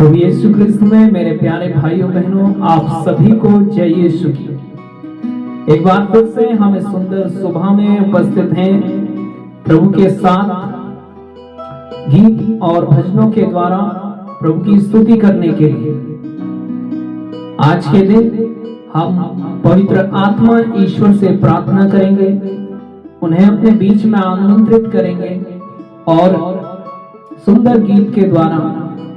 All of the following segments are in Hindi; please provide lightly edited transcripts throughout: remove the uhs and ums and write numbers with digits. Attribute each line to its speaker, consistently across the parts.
Speaker 1: प्रभु यीशु क्रिस्त में मेरे प्यारे भाइयों बहनों, आप सभी को जय यीशु की। एक बार फिर से हम इस सुंदर सुबह में उपस्थित हैं प्रभु के साथ गीत और भजनों के द्वारा प्रभु की स्तुति करने के लिए। आज के दिन हम पवित्र आत्मा ईश्वर से प्रार्थना करेंगे, उन्हें अपने बीच में आमंत्रित करेंगे और सुंदर गीत के द्वारा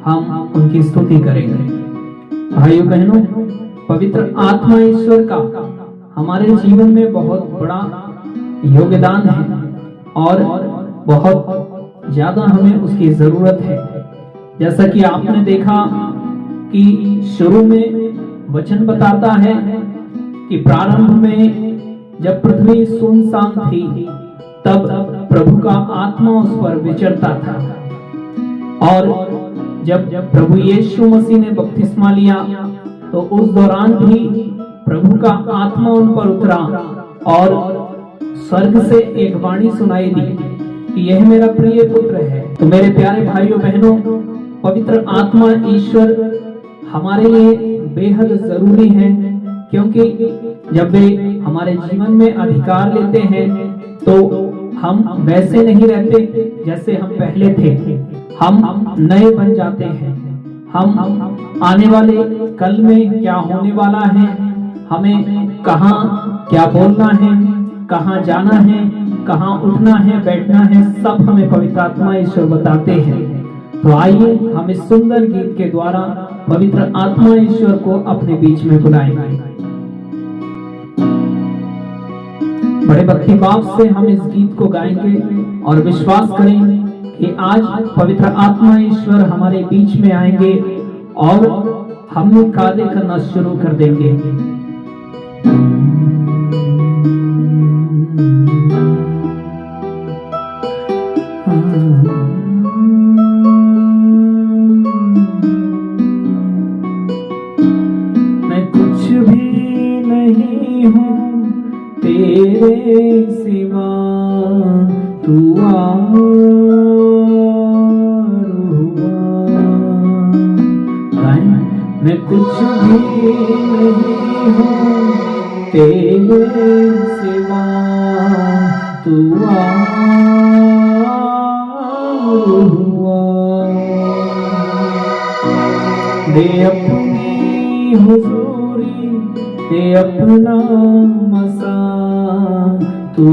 Speaker 1: हम उनकी स्तुति करेंगे। भाइयों बहनों, पवित्र आत्मा ईश्वर का हमारे जीवन में बहुत बड़ा योगदान है और बहुत ज्यादा हमें उसकी जरूरत है। जैसा कि आपने देखा कि शुरू में वचन बताता है कि प्रारंभ में जब पृथ्वी सुनसान थी तब प्रभु का आत्मा उस पर विचरता था, और जब प्रभु यीशु मसीह ने बपतिस्मा लिया तो उस दौरान भी प्रभु का आत्मा उन पर उतरा और स्वर्ग से एक वाणी सुनाई दी कि यह मेरा प्रिय पुत्र है। तो मेरे प्यारे भाइयों बहनों, पवित्र आत्मा ईश्वर हमारे लिए बेहद जरूरी है, क्योंकि जब वे हमारे जीवन में अधिकार लेते हैं तो हम वैसे नहीं रहते जैसे हम पहले थे, हम नए बन जाते हैं। हम आने वाले कल में क्या होने वाला है, हमें कहाँ क्या बोलना है, कहाँ जाना है, कहाँ उठना है, बैठना है, सब हमें पवित्र आत्मा ईश्वर बताते हैं। तो आइए हम इस सुंदर गीत के द्वारा पवित्र आत्मा ईश्वर को अपने बीच में बुलाएंगे। बड़े भक्ति भाव से हम इस गीत को गाएंगे और विश्वास करें कि आज पवित्र आत्मा ईश्वर हमारे बीच में आएंगे और हम कार्य करना शुरू कर देंगे। मैं कुछ भी नहीं हूँ तेरे सिवा, तू मैं कुछ भी नहीं हूँ तेरे सिवा, तू दे अपनी हुजूरी, दे अपना मसा, तू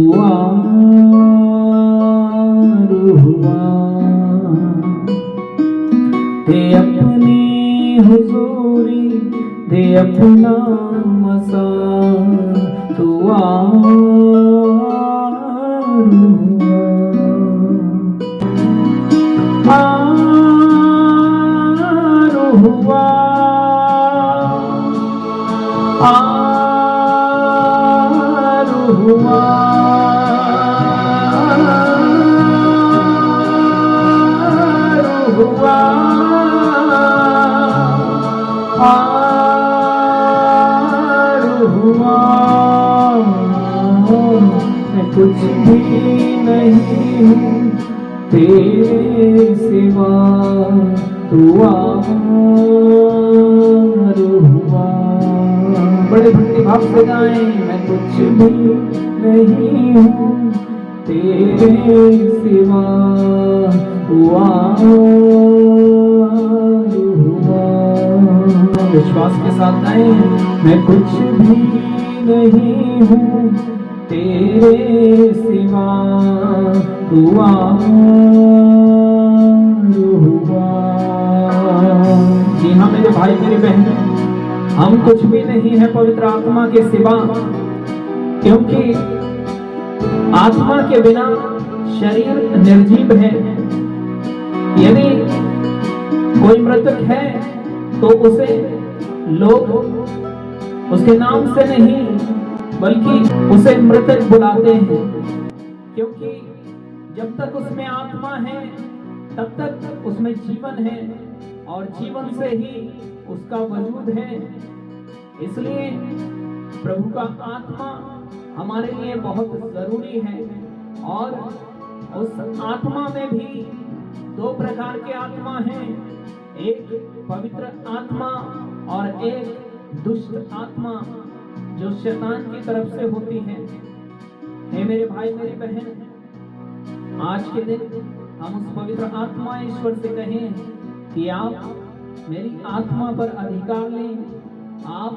Speaker 1: दे अपनी हुजूरी, दे अपना मसा, तू मैं कुछ भी नहीं हूँ तेरे सिवा, तू बड़े भक्ति भाव से गाएं। मैं कुछ भी नहीं हूँ तेरे सिवा, तू विश्वास के साथ गाएं। मैं कुछ भी नहीं हूँ तेरे सिवा, तू जी हाँ मेरे भाई मेरे बहन, हम कुछ भी नहीं है पवित्र आत्मा के सिवा, क्योंकि आत्मा के बिना शरीर निर्जीव है। यदि कोई मृतक है तो उसे लोग उसके नाम से नहीं बल्कि उसे मृतक बुलाते हैं, क्योंकि जब तक उसमें आत्मा है तब तक उसमें जीवन है और जीवन से ही उसका वजूद है। इसलिए प्रभु का आत्मा हमारे लिए बहुत जरूरी है। और उस आत्मा में भी दो प्रकार के आत्मा हैं। एक पवित्र आत्मा और एक दुष्ट आत्मा जो शैतान की तरफ से होती है। हे मेरे भाई मेरी बहन, आज के दिन हम उस पवित्र आत्मा ईश्वर से कहें कि आप मेरी आत्मा पर अधिकार लें, आप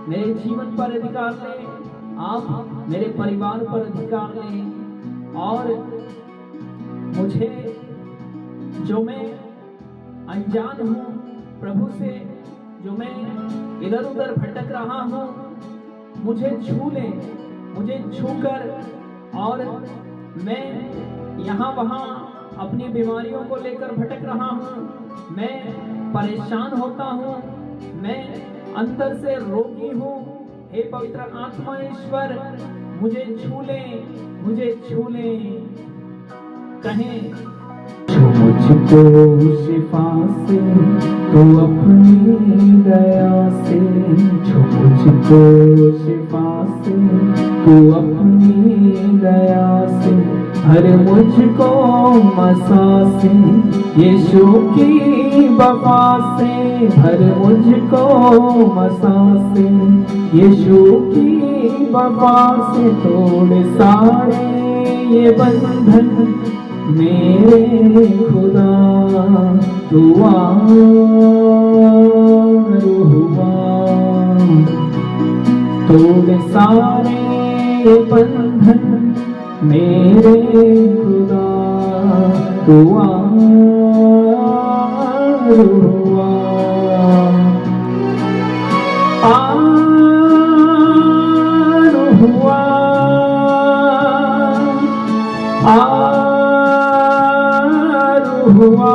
Speaker 1: मेरे जीवन पर अधिकार लें, आप मेरे परिवार पर अधिकार लें, और मुझे जो मैं अनजान हूँ प्रभु से, जो मैं इधर उधर भटक रहा हूँ, मुझे छू ले, मुझे छूकर, और मैं यहाँ वहाँ अपनी बीमारियों को लेकर भटक रहा हूँ, मैं परेशान होता हूँ, मैं अंदर से रोगी हूँ। हे पवित्र आत्मा ईश्वर, मुझे छू ले, मुझे छू ले। कहें, छू मुझको शिफा से तू अपनी दया से, छू मुझको शिफा से तू अपनी दया से, हर मुझको मसा से यीशु की वफा से, हर मुझको मसा से यीशु की वफा से, तोड़ सारे ये बंधन मेरे खुदा, तू आ रुहुआ, तोड़ सारे ये बंधन मेरे खुदा, तू आ रुहुआ, आ रुहुआ, आ रुहुआ,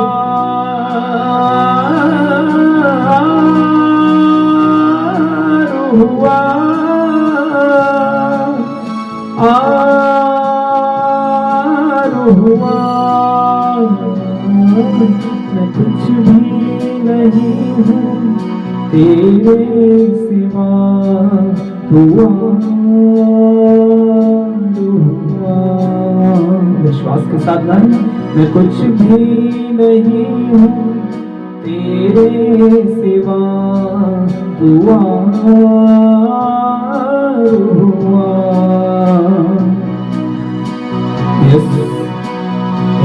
Speaker 1: रुहुआ, रुहुआ। मैं कुछ भी नहीं हूँ तेरे सिवा, तू रुहुआ। विश्वास के साथ गाएं, मैं कुछ भी नहीं हूँ तेरे सिवा, तू रुहुआ।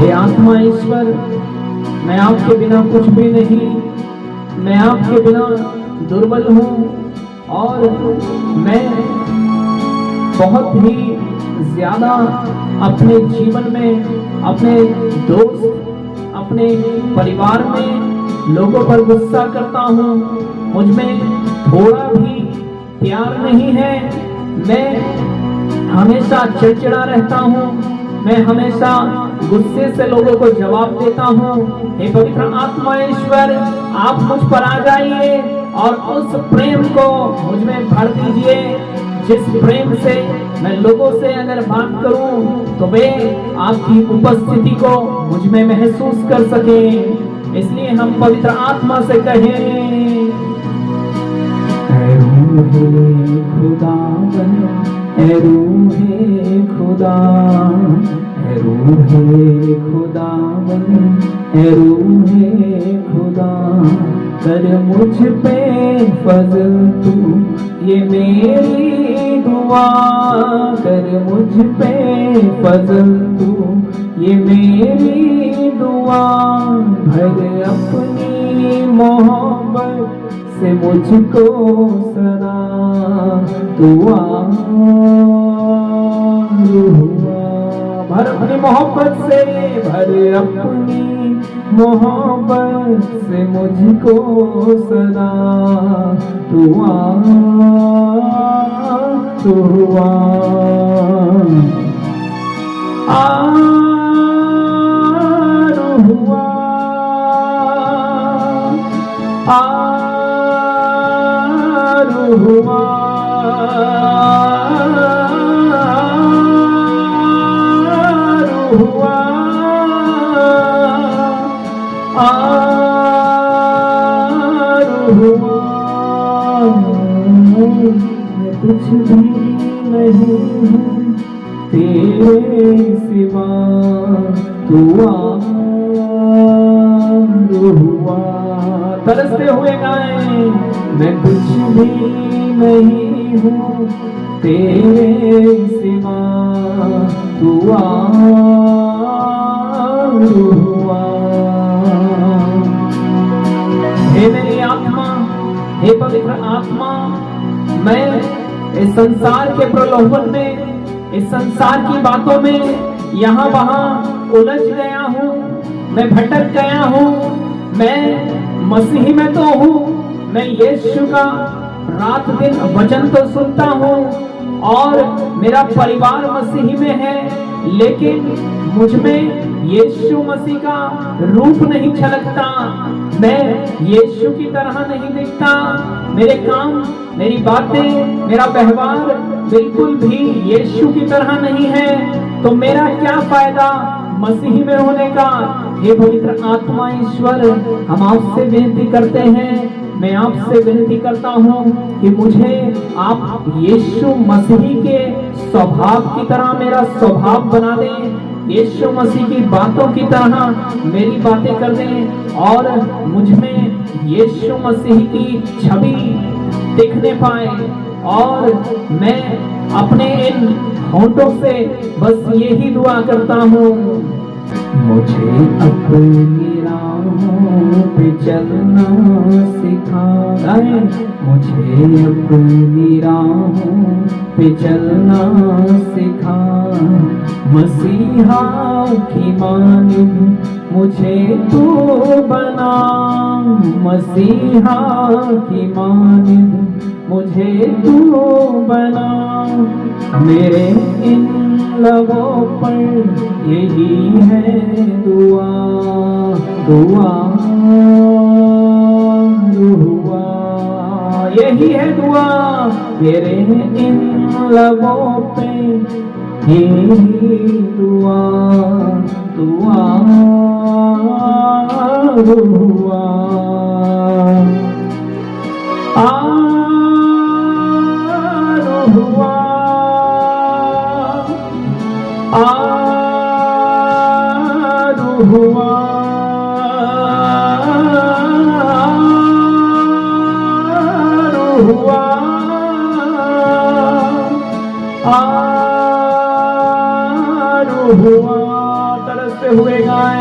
Speaker 1: हे आत्मा ईश्वर, मैं आपके बिना कुछ भी नहीं, मैं आपके बिना दुर्बल हूँ, और मैं बहुत ही ज्यादा अपने जीवन में, अपने दोस्त, अपने परिवार में लोगों पर गुस्सा करता हूँ, मुझ में थोड़ा भी प्यार नहीं है, मैं हमेशा चिड़चिड़ा रहता हूँ, मैं हमेशा गुस्से से लोगों को जवाब देता हूँ। हे पवित्र आत्मा ईश्वर, आप मुझ पर आ जाइए और उस प्रेम को मुझ में भर दीजिए, जिस प्रेम से मैं लोगों से अगर बात करूं तो वे आपकी उपस्थिति को मुझ में महसूस कर सके। इसलिए हम पवित्र आत्मा से कहें, ऐ रूहे खुदावन, ऐ रूहे खुदा, ऐ रूहे खुदावन, ऐ रूहे खुदा, कर मुझ पे फजल तू, ये मेरी दुआ, कर मुझ पे फजल तू, ये मेरी दुआ, भर अपनी मोहब्बत से मुझको सदा, तू आ रुहुआ। भर अपनी मोहब्बत से, भर अपनी मोहब्बत से मुझको सदा, तू आ रुहुआ, आ रुहुआ, आ रुहुआ, रुहुआ, आ रुहुआ। मैं कुछ भी नहीं हूँ तेरे सिवा, तू आ रुहुआ। तरसते हुए गाएं। मैं कुछ भी नहीं हूँ तेरे सिवा, तू हुआ। हे मेरी आत्मा, हे पवित्र आत्मा, मैं इस संसार के प्रलोभन में, इस संसार की बातों में यहाँ वहाँ उलझ गया हूँ, मैं भटक गया हूँ। मैं मसीह में तो हूँ, मैं यीशु का रात दिन वचन तो सुनता हूँ और मेरा परिवार मसीह में है, लेकिन मुझ में यीशु मसीह का रूप नहीं झलकता। मैं यीशु की तरह नहीं दिखता। मेरे काम, मेरी बातें, मेरा व्यवहार बिल्कुल भी यीशु की तरह नहीं है। तो मेरा क्या फायदा मसीह में होने का? हे पवित्र आत्मा ईश्वर, हम आपसे विनती करते हैं, मैं आपसे विनती करता हूँ कि मुझे आप यीशु मसीह के स्वभाव की तरह मेरा स्वभाव बना दें, यीशु मसीह की बातों की तरह मेरी बातें कर दें और मुझ में यीशु मसीह की छवि दिखने पाए और मैं अपने इन होंठों से बस यही दुआ करता हूँ, मुझे अपनी राहों पे चलना सिखा। मुझे अपनी राहों पे चलना सिखा, मसीहा की मानिब मुझे तू बना, मसीहा की मानिब मुझे तू बना। मेरे इन लबों पर यही है दुआ, दुआ, दुआ, यही है दुआ। मेरे इन लबों पे यही दुआ, दुआ, दुआ। तरसते हुए गाएं,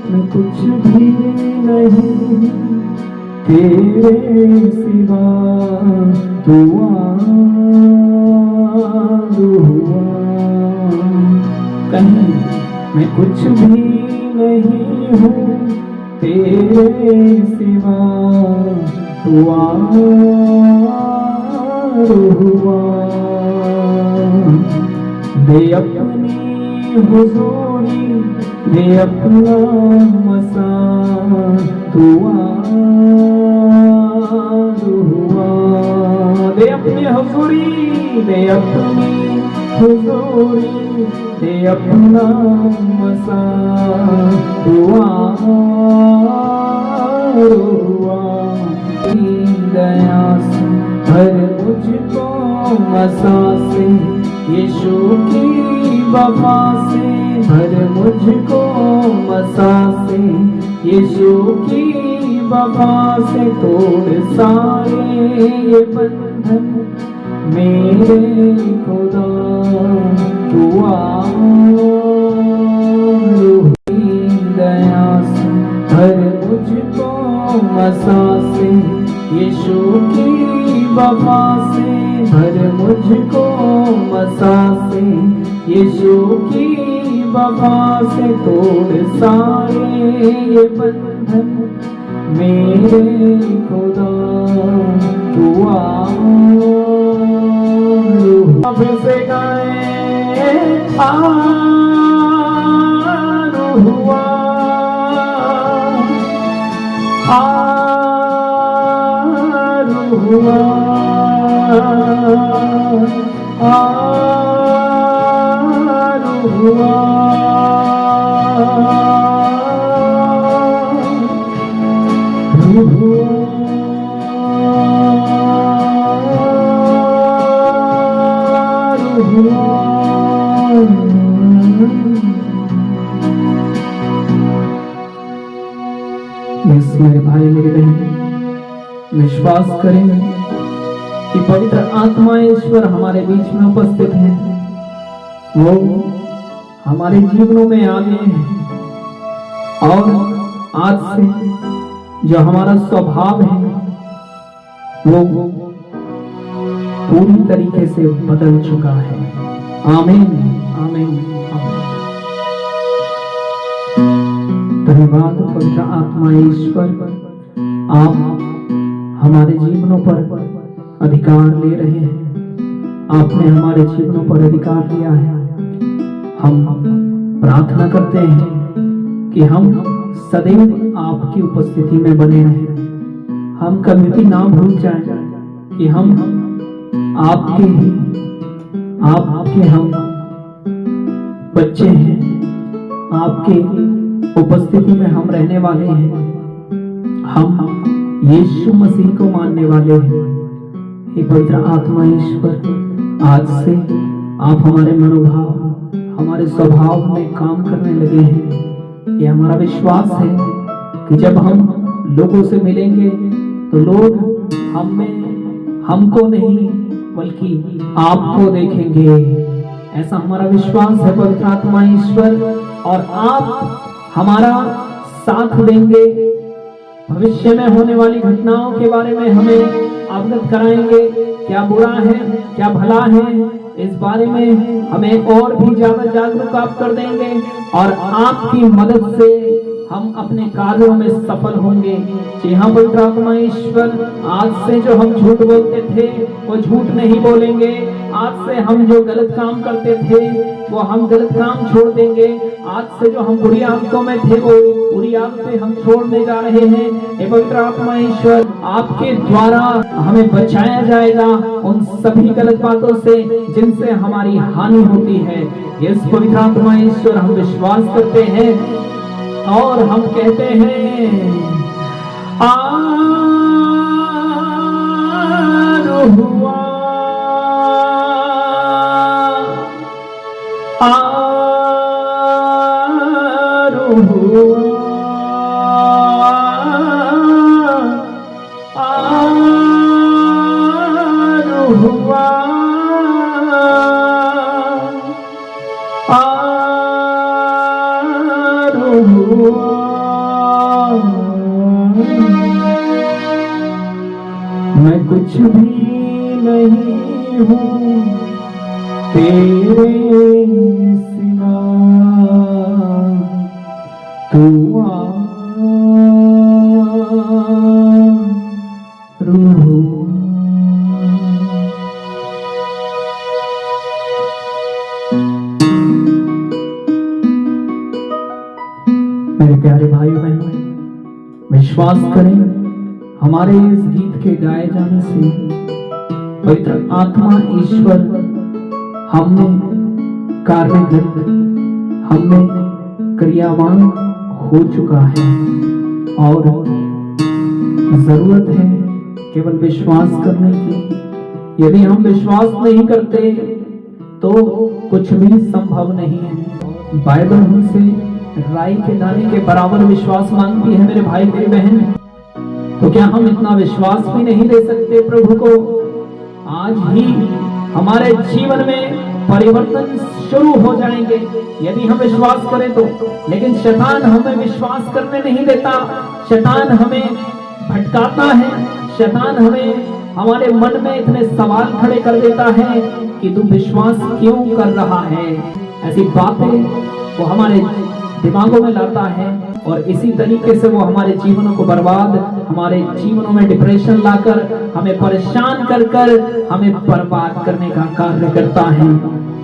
Speaker 1: मैं कुछ भी नहीं तेरे सिवा, दुआ, दुआ। कहीं मैं कुछ भी नहीं हूँ तेरे सिवा, दुआ, दुआ। दे अपनी हुजूरी, दे अपना मसा, दुआ, दुआ। दे अपनी हुजूरी, दे अपनी हुजूरी, दे अपना मसा, दुआ, दुआ। दया से भर मुझको मसा से, यीशु की वफा से भर मुझको मसा से, यीशु की वफा से। तोड़ सारे ये बंधन मेरे खुदा, दुआ, दया से भर मुझको मसा से, यीशु की वफा से भर मुझको मसा से, यीशु की वफा से। तोड़ सारे ये बंधन मेरे खुदा, दुआ, फिर से गाएं, हुआ, हुआ। मेरे भाई मेरी बहन, विश्वास करें कि पवित्र आत्मा ईश्वर हमारे बीच में उपस्थित है। वो हमारे जीवनों में आ गए हैं और आज से जो हमारा स्वभाव है वो पूरी तरीके से बदल चुका है। आमीन आमीन आमीन। धन्यवाद पवित्र आत्मा ईश्वर, आप हमारे जीवनों पर अधिकार ले रहे हैं। आपने हमारे जीवनों पर अधिकार लिया है। हम प्रार्थना करते हैं कि हम सदैव आपकी उपस्थिति में बने रहें। हम कभी भी ना भूल जाएं कि हम आपके हम बच्चे हैं, आपके उपस्थिति में हम रहने वाले हैं। हम यीशु मसीह को मानने वाले हैं। हे पवित्र आत्मा ईश्वर, आज से आप हमारे मनोभाव, हमारे स्वभाव में काम करने लगे हैं। ये हमारा विश्वास है कि जब हम लोगों से मिलेंगे तो लोग हमको नहीं बल्कि आपको देखेंगे। ऐसा हमारा विश्वास है पवित्र आत्मा ईश्वर, और आप हमारा साथ देंगे। भविष्य में होने वाली घटनाओं के बारे में हमें अवगत कराएंगे, क्या बुरा है क्या भला है, इस बारे में हमें और भी ज्यादा जागरूक आप कर देंगे, और आपकी मदद से हम अपने कार्यों में सफल होंगे। जी हाँ पवित्र आत्मा ईश्वर, आज से जो हम झूठ बोलते थे वो झूठ नहीं बोलेंगे। आज से हम जो गलत काम करते थे वो हम गलत काम छोड़ देंगे। आज से जो हम बुरी आदतों में थे वो बुरी आदतें हम छोड़ने जा रहे हैं। हे पवित्र आत्मा ईश्वर, आपके द्वारा हमें बचाया जाएगा उन सभी गलत बातों से जिनसे हमारी हानि होती है। इस पवित्र आत्मा ईश्वर हम विश्वास करते हैं और हम कहते हैं मैं कुछ भी नहीं हूँ तेरे सिवा, तू मेरे प्यारे भाइयों बहनों, विश्वास करें हमारे इस गीत के गाए जाने से पवित्र आत्मा ईश्वर हमें कार्यगत, हमें क्रियावान हो चुका है, और जरूरत है केवल विश्वास करने की। यदि हम विश्वास नहीं करते तो कुछ भी संभव नहीं है। बाइबल हमसे राई के दाने के बराबर विश्वास मांगती है मेरे भाई मेरी बहन। तो क्या हम इतना विश्वास भी नहीं दे सकते प्रभु को? आज ही हमारे जीवन में परिवर्तन शुरू हो जाएंगे यदि हम विश्वास करें तो। लेकिन शैतान हमें विश्वास करने नहीं देता, शैतान हमें भटकाता है, शैतान हमें हमारे मन में इतने सवाल खड़े कर देता है कि तू विश्वास क्यों कर रहा है। ऐसी बातें वो हमारे दिमागों में लाता है, और इसी तरीके से वो हमारे जीवनों को बर्बाद, हमारे जीवनों में डिप्रेशन लाकर, हमें परेशान कर कर हमें बर्बाद करने का कार्य करता है।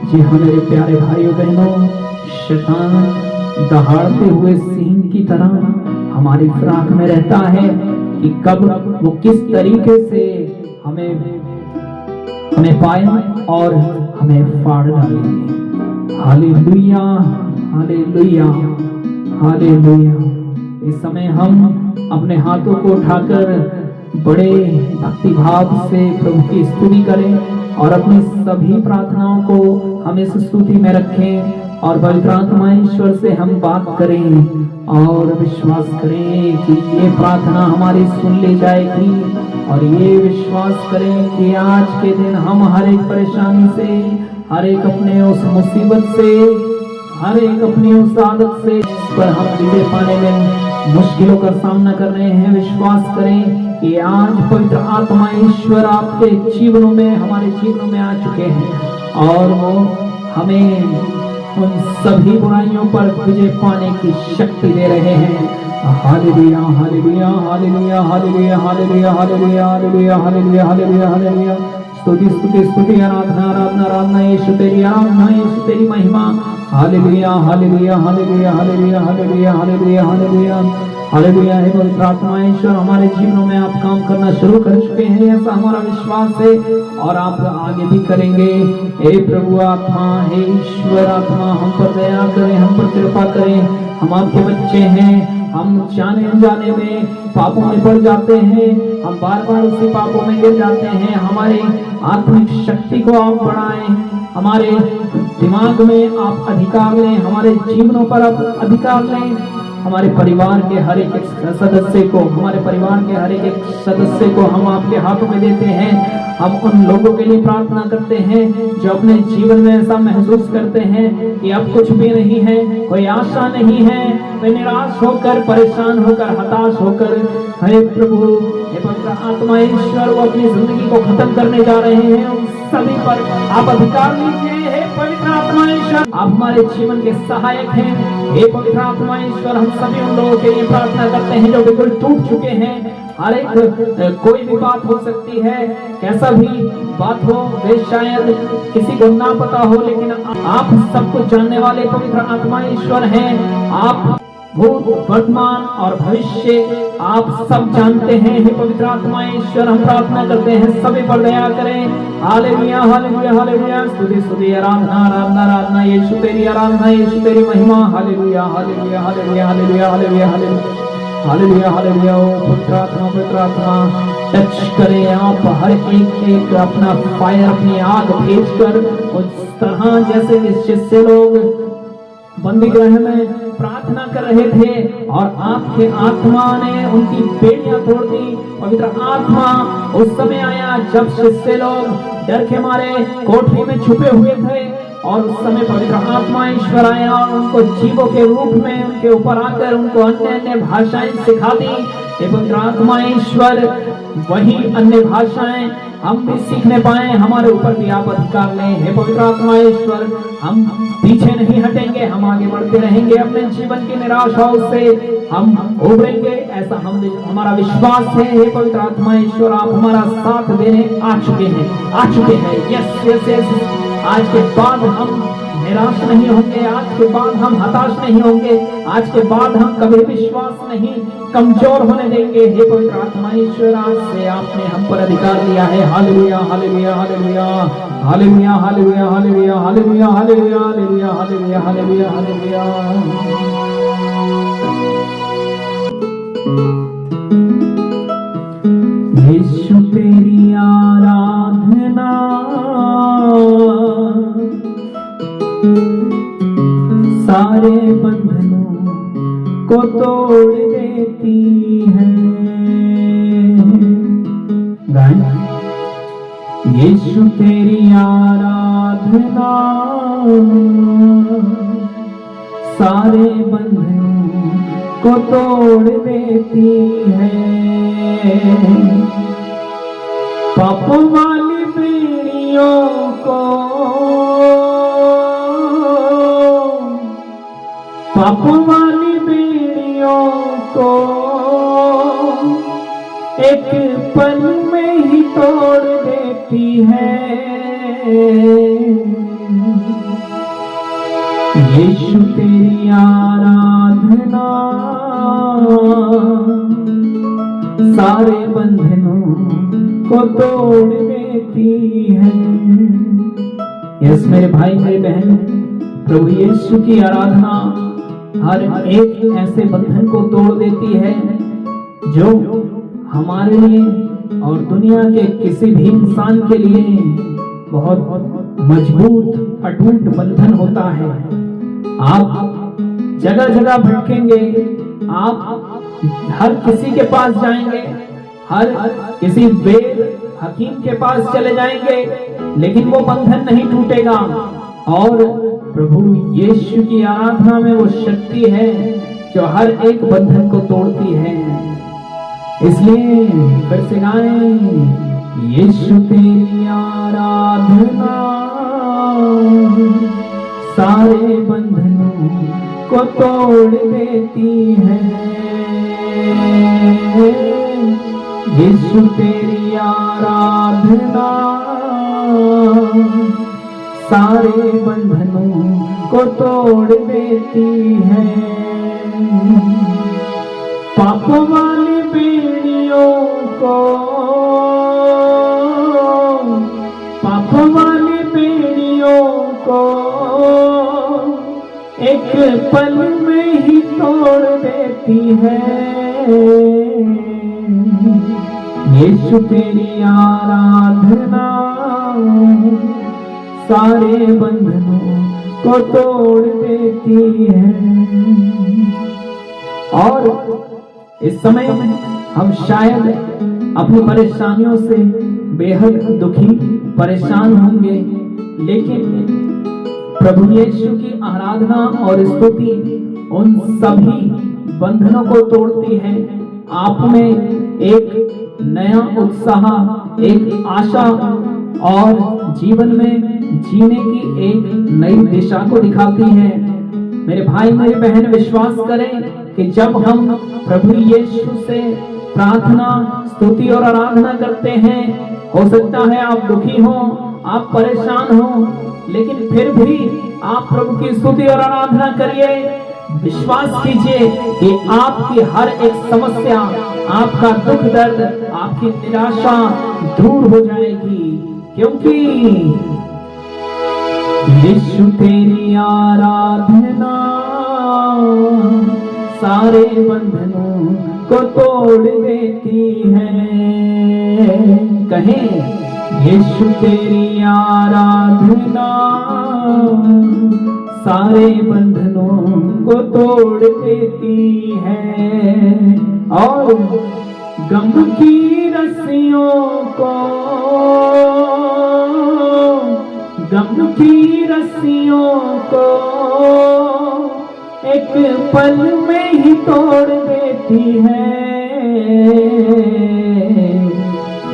Speaker 1: जी हाँ मेरे प्यारे भाइयों बहनों, शैतान दहाड़ते हुए सिंह की तरह हमारी फिराक में रहता है कि कब वो किस तरीके से हमें हमें पाए और हमें फाड़ डालेंगे। हालेलुया, हालेलुया, हालेलुया। इस समय हम अपने हाथों को उठाकर बड़े भक्ति भाव से प्रभु की स्तुति करें और अपनी सभी प्रार्थनाओं को हम इस स्तुति में रखें और पवित्र आत्मा ईश्वर से हम बात करें और विश्वास करें कि ये प्रार्थना हमारी सुन ली जाएगी। और ये विश्वास करें कि आज के दिन हम हर एक परेशानी से, हर एक अपने उस मुसीबत से, हर एक अपनी उस आदत से जिस पर हम विजय पाने में मुश्किलों का सामना कर रहे हैं, विश्वास करें कि आज पवित्र आत्मा ईश्वर आपके जीवनों में, हमारे जीवनों में आ चुके हैं और वो हमें उन सभी बुराइयों पर विजय पाने की शक्ति दे रहे हैं। हालेलुया, हालेलुया, हालेलुया, हालेलुया, हालेलुया, हालेलुया, हालेलुया, हालेलुया, हालेलुया, हालेलुया। स्तुति, स्तुति, स्तुति, आराधना, आराधना, आराधना, यीशु तेरी आराधना, यीशु तेरी महिमा। हालेलुया, हालेलुया, हालेलुया, हालेलुया, हालेलुया, हालेलुया, हालेलुया, हालेलुया। हे पवित्र आत्मा ईश्वर, हमारे जीवनों में आप काम करना शुरू कर चुके हैं, ऐसा हमारा विश्वास है और आप आगे भी करेंगे। हे प्रभु आत्मा, हे ईश्वर आत्मा, हम पर दया करें, हम पर कृपा करें। हम आपके बच्चे हैं, हम जाने अनजाने में पापों में पड़ जाते हैं, हम बार बार उसी पापों में गिर जाते हैं। हमारे आत्मिक शक्ति को आप बढ़ाएं, हमारे दिमाग में आप अधिकार लें, हमारे जीवनों पर आप अधिकार लें। हमारे परिवार के हर एक सदस्य को, हमारे परिवार के हर एक सदस्य को हम आपके हाथों में देते हैं। हम उन लोगों के लिए प्रार्थना करते हैं जो अपने जीवन में ऐसा महसूस करते हैं कि अब कुछ भी नहीं है, कोई आशा नहीं है, वे निराश होकर, परेशान होकर, हताश होकर, हे प्रभु, हे पवित्र आत्मा ईश्वर, वो अपनी जिंदगी को खत्म करने जा रहे हैं। उन सभी पर आप अधिकार लीजिए। हे पवित्र आत्मा ईश्वर, आप हमारे जीवन के सहायक हैं। हे पवित्र आत्मा ईश्वर, हम सभी उन लोगों के लिए प्रार्थना करते हैं जो बिल्कुल टूट चुके हैं। हर एक कोई भी बात हो सकती है, कैसा भी बात हो, वे शायद किसी को ना पता हो, लेकिन आप सब कुछ जानने वाले पवित्र आत्मा ईश्वर हैं। आप भूत, वर्तमान और भविष्य आप सब जानते हैं। हे पवित्र आत्मा ईश्वर, हम प्रार्थना करते हैं सभी पर दया करें। हालेलुया, हालेलुया, हालेलुया। स्तुति, स्तुति, आराधना, आराधना, आराधना, यीशु तेरी आराधना, यीशु तेरी महिमा। हालेलुया, हालेलुया, हालेलुया, हालेलुया, हालेलुया, हालेलुया, हालेलुया। ओ पवित्र आत्मा, पवित्र आत्मा, टच करें आप हर एक अपना फायर, अपनी आग भेजकर उस तरह जैसे इस शिष्य लोग बंदी गृह में प्रार्थना कर रहे थे और आपके आत्मा ने उनकी बेड़ियां तोड़ दी। पवित्र आत्मा उस समय आया जब शिष्य लोग डर के मारे कोठरी में छुपे हुए थे और उस समय पवित्र आत्मा ईश्वर आया और उनको जीवों के रूप में उनके ऊपर आकर उनको अन्य अन्य भाषाएं सिखा दी। हे पवित्र आत्मा ईश्वर, वही अन्य भाषाएं हम भी सीखने पाए, हमारे ऊपर भी आप अधिकार लें। हे पवित्र आत्मा ईश्वर, हम पीछे नहीं हटेंगे, हम आगे बढ़ते रहेंगे। अपने जीवन की निराशाओं से हम उभरेंगे, ऐसा हमारा विश्वास है। हे पवित्र आत्मा ईश्वर, आप हमारा साथ देने आ चुके हैं। Yes yes yes. आज के बाद हम निराश नहीं होंगे, आज के बाद हम हताश नहीं होंगे, आज के बाद हम कभी विश्वास नहीं कमजोर होने देंगे। हे पवित्र आत्मा ईश्वर, आज से आपने हम पर अधिकार लिया है। हालेलुया, हालेलुया, हालेलुया, हालेलुया, हालेलुया, हालेलुया, हालेलुया, हालेलुया, हालेलुया, हालेलुया, हालेलुया, हालेलुया। यीशु तेरी आराधना सारे बंधनों को तोड़ देती है। गाएं। यीशु तेरी आराधना सारे बंधनों को तोड़ देती है। पापों वाली बेड़ियों को, पापों वाली बेड़ियों को एक पल में ही तोड़ देती है। यीशु तेरी आराधना सारे बंधनों को तोड़ दे देती है। यस मेरे भाई मेरे बहन, प्रभु यीशु की आराधना हर एक ऐसे बंधन को तोड़ देती है जो हमारे लिए और दुनिया के किसी भी इंसान के लिए बहुत मजबूत अटूट बंधन होता है। आप जगह जगह भटकेंगे, आप हर किसी के पास जाएंगे, हर किसी वेद हकीम के पास चले जाएंगे, लेकिन वो बंधन नहीं टूटेगा। और प्रभु यीशु की आराधना में वो शक्ति है जो हर एक बंधन को तोड़ती है। इसलिए फिर से गाएं, यीशु तेरी आराधना सारे बंधनों को तोड़ देती है। यीशु तेरी आराधना सारे बंधनों को तोड़ देती है। पाप वाली बेड़ियों को, पाप वाली बेड़ियों को एक पल में ही तोड़ देती है। यीशु तेरी आराधना सारे बंधनों को तोड़ देती है। और इस समय हम शायद अपनी परेशानियों से बेहद दुखी परेशान होंगे, लेकिन प्रभु यीशु की आराधना और स्तुति उन सभी बंधनों को तोड़ती है। आप में एक नया उत्साह, एक आशा और जीवन में जीने की एक नई दिशा को दिखाती है। मेरे भाई मेरी बहन, विश्वास करें कि जब हम प्रभु यीशु से प्रार्थना, स्तुति और आराधना करते हैं, हो सकता है आप दुखी हो, आप परेशान हो, लेकिन फिर भी आप प्रभु की स्तुति और आराधना करिए। विश्वास कीजिए कि आपकी हर एक समस्या, आपका दुख दर्द, आपकी निराशा दूर हो जाएगी, क्योंकि यीशु तेरी आराधना सारे बंधनों को तोड़ देती है। कहें, यीशु तेरी आराधना सारे बंधनों को तोड़ देती है। और गम की रस्सियों को, गम की रस्सियों को एक पल में ही तोड़ देती है।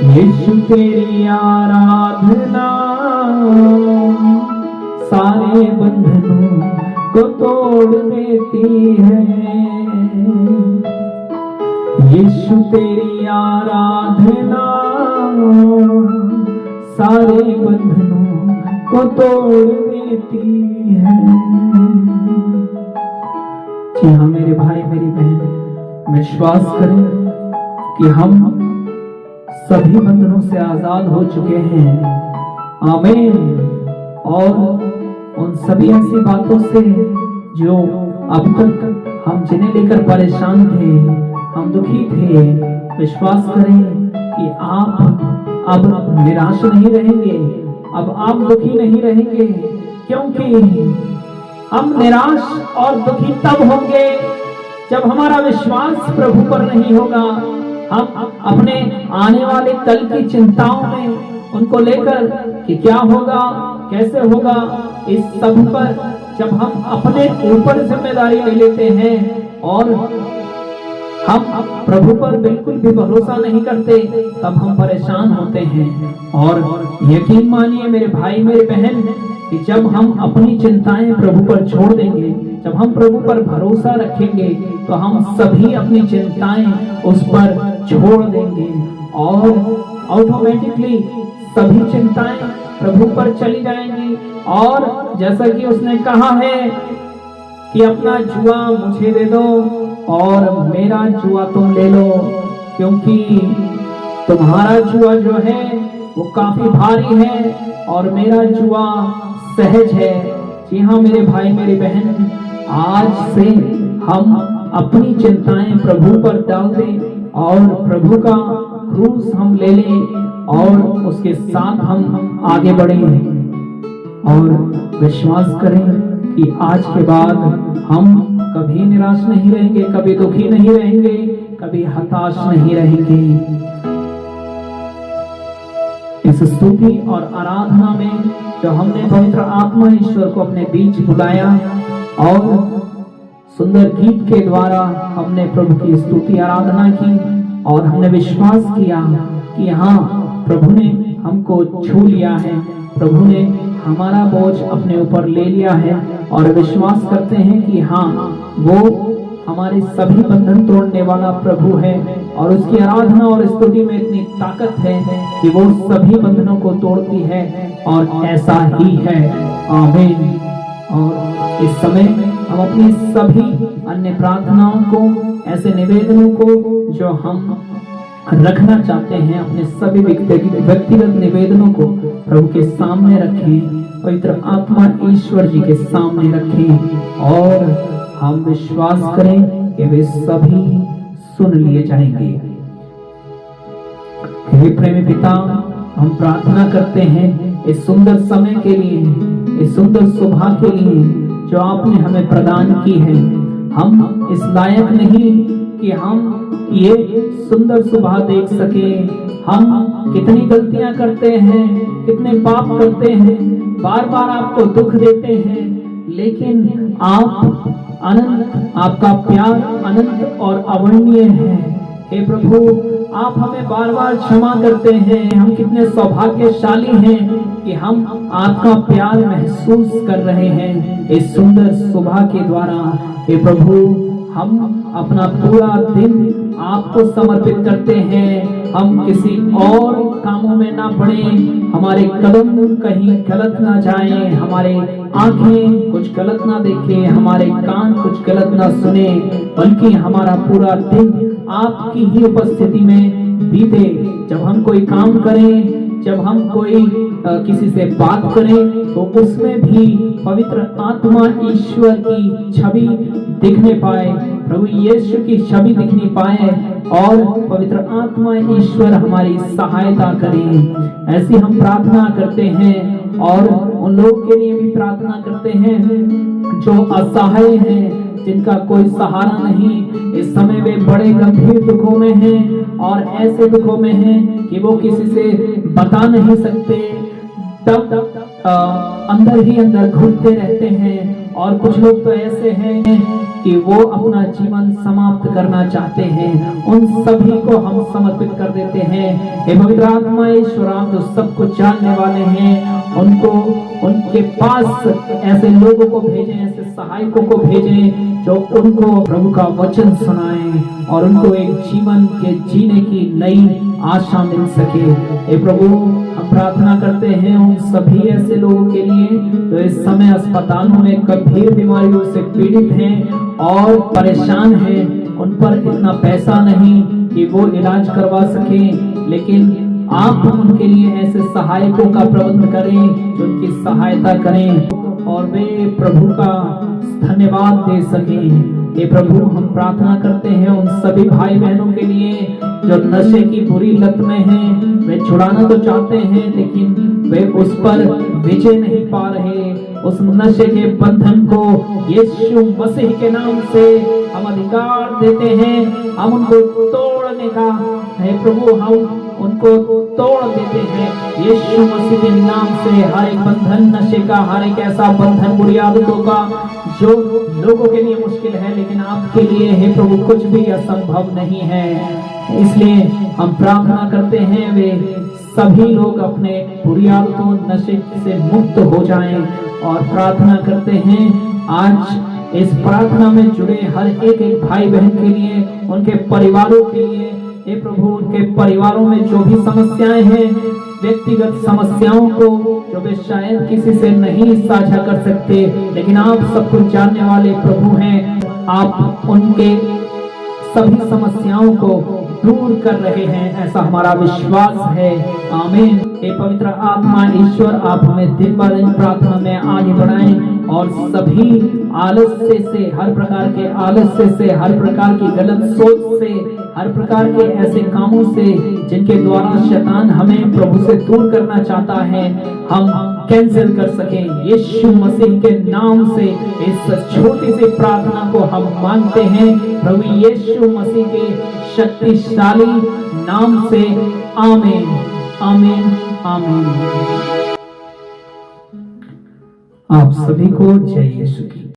Speaker 1: यीशु तेरी आराधना सारे बंधनों को तोड़ देती है। यीशु तेरी आराधना सारे बंधनों को तोड़ देती है। जी हाँ मेरे भाई मेरी बहन, विश्वास करें कि हम सभी बंधनों से आजाद हो चुके हैं। आमीन। और उन सभी ऐसी बातों से जो अब तक हम जिन्हें लेकर परेशान थे, हम दुखी थे, विश्वास करें कि आप अब निराश नहीं रहेंगे, अब आप दुखी नहीं रहेंगे, क्योंकि हम निराश और दुखी तब होंगे जब हमारा विश्वास प्रभु पर नहीं होगा। हम अपने आने वाले कल की चिंताओं में उनको लेकर कि क्या होगा, कैसे होगा, इस सब पर जब हम अपने ऊपर जिम्मेदारी ले लेते हैं और हम प्रभु पर बिल्कुल भी भरोसा नहीं करते, तब हम परेशान होते हैं। और यकीन मानिए मेरे भाई मेरे बहन कि जब हम अपनी चिंताएं प्रभु पर छोड़ देंगे, जब हम प्रभु पर भरोसा रखेंगे, तो हम सभी अपनी चिंताएं उस पर छोड़ देंगे और ऑटोमेटिकली सभी चिंताएं प्रभु पर चली जाएंगी। और जैसा कि उसने कहा है कि अपना जुआ मुझे दे दो और मेरा जुआ तुम ले लो, क्योंकि तुम्हारा जुआ जो है वो काफी भारी है और मेरा जुआ सहज है। जी हाँ मेरे भाई मेरी बहन, आज से हम अपनी चिंताएं प्रभु पर डाल दें और प्रभु का क्रूस हम ले लें और उसके साथ हम आगे बढ़ें और विश्वास करें कि आज के बाद हम कभी निराश नहीं रहेंगे, कभी दुखी नहीं रहेंगे, कभी हताश नहीं रहेंगे। इस स्तुति और आराधना में जो हमने पवित्र आत्मा ईश्वर को अपने बीच बुलाया और सुंदर गीत के द्वारा हमने प्रभु की स्तुति आराधना की और हमने विश्वास किया कि हाँ प्रभु ने हमको छू लिया है, प्रभु ने हमारा बोझ अपने ऊपर ले लिया है और विश्वास करते हैं कि हाँ वो हमारे सभी बंधन तोड़ने वाला प्रभु है और उसकी आराधना और स्तुति में इतनी ताकत है कि वो सभी बंधनों को तोड़ती है और ऐसा ही है। आमीन। और इस समय हम अपनी सभी अन्य प्रार्थनाओं को, ऐसे निवेदनों को जो हम रखना चाहते हैं, अपने सभी व्यक्तिगत निवेदनों को प्रभु के सामने रखें, पवित्र आत्मा ईश्वर जी के सामने रखें और हम विश्वास करें कि वे सभी सुन लिए जाएंगे। हे प्रेमी पिता, हम प्रार्थना करते हैं इस सुंदर समय के लिए, इस सुंदर सुबह के लिए जो आपने हमें प्रदान की है। हम इस लायक नहीं कि हम ये सुंदर सुबह देख सके। हम कितनी गलतियां करते हैं, कितने पाप करते हैं, बार बार आपको दुख देते हैं, लेकिन आप अनंत, आपका प्यार अनंत और अवर्णनीय है। हे प्रभु, आप हमें बार बार क्षमा करते हैं। हम कितने सौभाग्यशाली हैं कि हम आपका प्यार महसूस कर रहे हैं इस सुंदर सुबह के द्वारा। हे प्रभु, हम अपना पूरा दिन आपको समर्पित करते हैं। हम किसी और कामों में ना पड़े, हमारे कदम कहीं गलत ना जाएं, हमारे आंखें कुछ गलत ना देखें, हमारे कान कुछ गलत ना सुने, बल्कि हमारा पूरा दिन आपकी ही उपस्थिति में बीते। जब हम कोई काम करें, जब हम कोई किसी से बात करें, तो उसमें भी पवित्र आत्मा ईश्वर की छवि दिखने पाए, प्रभु यीशु की छवि दिखने पाए और पवित्र आत्मा ईश्वर हमारी सहायता करें। ऐसी हम प्रार्थना करते हैं और उन लोग के लिए भी प्रार्थना करते हैं जो असहाय हैं, जिनका कोई सहारा नहीं। इस समय वे बड़े गंभीर दुखों में हैं और ऐसे दुखों में हैं कि वो किसी से बता नहीं सकते, तब अंदर ही अंदर घुटते रहते हैं। और कुछ लोग तो ऐसे हैं कि वो अपना जीवन समाप्त करना चाहते हैं। उन सभी को हम समर्पित कर देते हैं। हे पवित्र आत्मा ईश्वर, आप जो सब कुछ जानने वाले हैं, उनको उनके पास ऐसे लोगों को भेजें, ऐसे सहायकों को भेजें जो उनको प्रभु का वचन सुनाएं और उनको एक जीवन के जीने की नई आशा मिल सके। हे प्रभु, हम प्रार्थना करते हैं उन सभी ऐसे लोगों के लिए जो इस समय अस्पतालों में गंभीर बीमारियों से पीड़ित हैं और परेशान हैं। उन पर इतना पैसा नहीं कि वो इलाज करवा सकें, लेकिन आप उनके लिए ऐसे सहायकों का प्रबंध करें जो उनकी सहायता करें और वे प्रभु का धन्यवाद दे सकें। हे प्रभु, हम प्रार्थना करते हैं उन सभी भाई बहनों के लिए जो नशे की बुरी लत में हैं। वे छुड़ाना तो चाहते हैं, लेकिन वे उस पर विजय नहीं पा रहे। उस नशे के बंधन को यीशु मसीह के नाम से हम अधिकार देते हैं। हम उनको तोड़ने का, हे प्रभु, हम उनको तोड़ देते हैं यीशु मसीह के नाम से। हर एक बंधन नशे का, हर एक ऐसा बंधन बुरी आदतों का जो लोगों के लिए मुश्किल है, लेकिन आपके लिए हे प्रभु कुछ भी असंभव नहीं है। इसलिए हम प्रार्थना करते हैं वे सभी लोग अपने बुरी आदतों, नशे से मुक्त हो जाएं और प्रार्थना करते हैं आज इस प्रार्थना में जुड़े हर एक भाई बहन के लिए, उनके परिवारों के लिए। हे प्रभु, उनके परिवारों में जो भी समस्याएं हैं, व्यक्तिगत समस्याओं को जो वे शायद किसी से नहीं साझा कर सकते, लेकिन आप सब कुछ जानने वाले प्रभु हैं। आप उनके सभी समस्याओं को दूर कर रहे हैं, ऐसा हमारा विश्वास है। आमीन। हे पवित्र आत्मा ईश्वर, आप हमें दिन ब दिन प्रार्थना में आगे बढ़ाएं और सभी आलस्य से, हर प्रकार के आलस्य से, हर प्रकार की गलत सोच से, हर प्रकार के ऐसे कामों से जिनके द्वारा शैतान हमें प्रभु से दूर करना चाहता है, हम कैंसिल कर सकें। यीशु मसीह के नाम से इस छोटी सी प्रार्थना को हम मांगते हैं प्रभु यीशु मसीह के शक्तिशाली नाम से। आमीन, आमीन, आमीन। आप सभी को जय यीशु की।